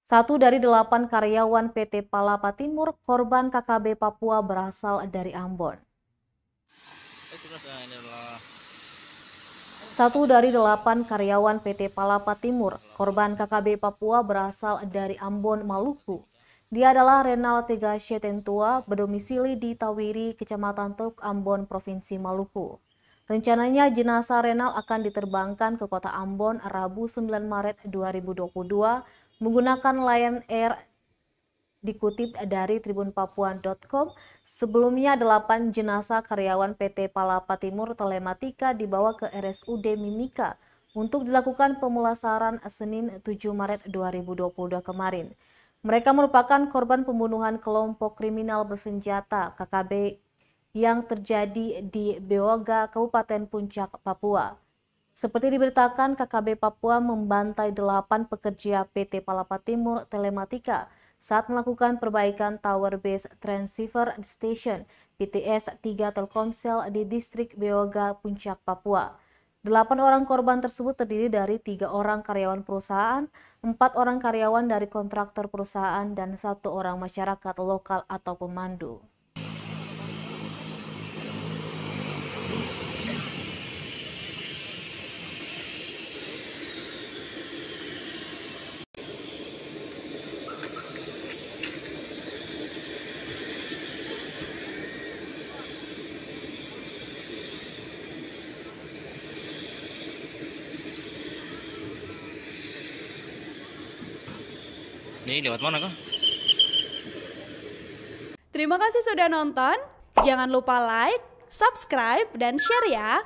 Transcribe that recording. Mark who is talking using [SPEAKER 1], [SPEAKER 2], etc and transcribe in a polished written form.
[SPEAKER 1] Satu dari 8 karyawan PT Palapa Timur korban KKB Papua berasal dari Ambon. Satu dari 8 karyawan PT Palapa Timur korban KKB Papua berasal dari Ambon, Maluku. Dia adalah Renal Tegasye Tentua, berdomisili di Tawiri, Kecamatan Tuk, Ambon, Provinsi Maluku. Rencananya jenazah Renal akan diterbangkan ke kota Ambon Rabu 9 Maret 2022 menggunakan Lion Air. Dikutip dari tribunpapua.com, sebelumnya 8 jenazah karyawan PT Palapa Timur Telematika dibawa ke RSUD Mimika untuk dilakukan pemulasaran Senin 7 Maret 2022 kemarin. Mereka merupakan korban pembunuhan kelompok kriminal bersenjata KKB yang terjadi di Beoga, Kabupaten Puncak, Papua. Seperti diberitakan, KKB Papua membantai 8 pekerja PT Palapa Timur Telematika saat melakukan perbaikan Tower Base Transceiver Station PTS 3 Telkomsel di distrik Beoga, Puncak, Papua. 8 orang korban tersebut terdiri dari 3 orang karyawan perusahaan, 4 orang karyawan dari kontraktor perusahaan, dan 1 orang masyarakat lokal atau pemandu.
[SPEAKER 2] Ini lewat mana kah?
[SPEAKER 3] Terima kasih sudah nonton. Jangan lupa like, subscribe, dan share ya.